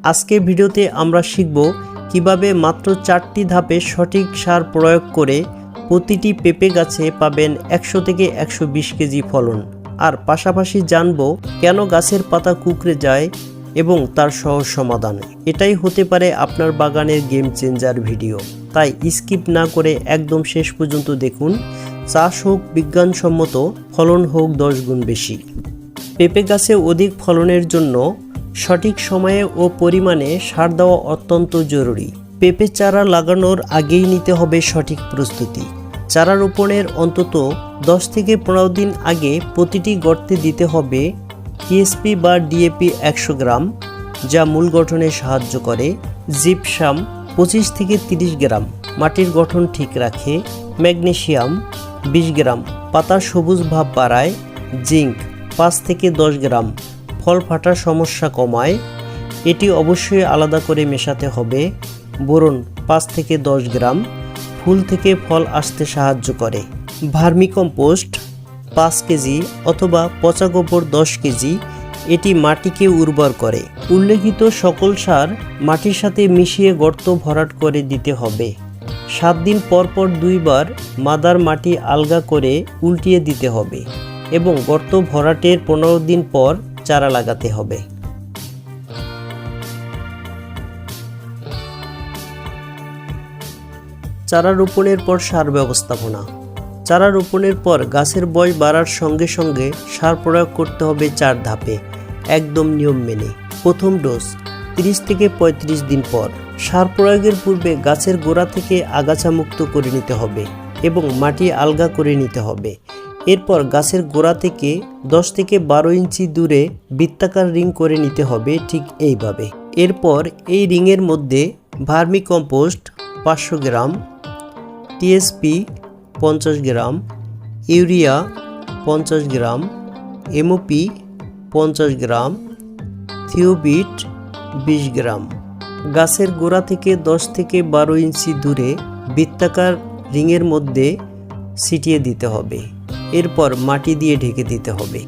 আজকে ভিডিওতে আমরা শিখব কিভাবে মাত্র 4টি ধাপে সঠিক সার প্রয়োগ করে প্রতিটি পেঁপে গাছে পাবেন 100 থেকে 120 কেজি ফলন। আর পাশাপাশি জানব কেন গাছের পাতা কুঁকড়ে যায় এবং তার সহজ সমাধান। এটাই হতে পারে আপনার বাগানের গেম চেঞ্জার ভিডিও, তাই স্কিপ না করে একদম শেষ পর্যন্ত দেখুন। চাষ হোক বিজ্ঞানসম্মত, ফলন হোক 10 গুণ বেশি। পেঁপে গাছে অধিক ফলনের জন্য সঠিক সময়ে ও পরিমাণে সার দেওয়া অত্যন্ত জরুরি। পেঁপে চারা লাগানোর আগেই নিতে হবে সঠিক প্রস্তুতি। চারা রোপণের অন্তত 10 থেকে 15 দিন আগে প্রতিটি গর্তে দিতে হবে টিএসপি বা ডিএপি 100 গ্রাম, যা মূল গঠনে সাহায্য করে। জিপসাম 25 থেকে 30 গ্রাম, মাটির গঠন ঠিক রাখে। ম্যাগনেসিয়াম 20 গ্রাম, পাতার সবুজ ভাব বাড়ায়। জিঙ্ক 5 থেকে 10 গ্রাম, ফল ফাটার সমস্যা কমায়। এটি অবশ্যই আলাদা করে মেশাতে হবে। বোরন 5 থেকে 10 গ্রাম, ফুল থেকে ফল আসতে সাহায্য করে। ভার্মিকম্পোস্ট 5 কেজি অথবা পচা গোবর 10 কেজি, এটি মাটিকে উর্বর করে। উল্লেখিত সকল সার মাটির সাথে মিশিয়ে গর্ত ভরাট করে দিতে হবে। 7 দিন পর পর 2 বার মাদার মাটি আলগা করে উল্টিয়ে দিতে হবে এবং গর্ত ভরাটের 15 দিন পর চারা লাগাতে হবে। চারা রোপণের পর সার ব্যবস্থাপনা। চারা রোপণের পর গাছের বয়স বাড়ার সঙ্গে সঙ্গে সার প্রয়োগ করতে হবে 4 ধাপে, একদম নিয়ম মেনে। প্রথম ডোজ 30 থেকে 35 দিন পর। সার প্রয়োগের পূর্বে গাছের গোড়া থেকে আগাছা মুক্ত করে নিতে হবে এবং মাটি আলগা করে নিতে হবে। এরপর গাছের গোড়া থেকে 10 থেকে 12 ইঞ্চি দূরে বৃত্তাকার রিং করে নিতে হবে, ঠিক এইভাবে। এরপর এই রিংয়ের মধ্যে ভার্মিকম্পোস্ট 500 গ্রাম, টিএসপি 50 গ্রাম, ইউরিয়া 50 গ্রাম, এমওপি 50 গ্রাম, থিওবিট 20 গ্রাম গাছের গোড়া থেকে 10 থেকে 12 ইঞ্চি দূরে বৃত্তাকার রিংয়ের মধ্যে ছিটিয়ে দিতে হবে। এরপর মাটি দিয়ে ঢেকে দিতে হবে।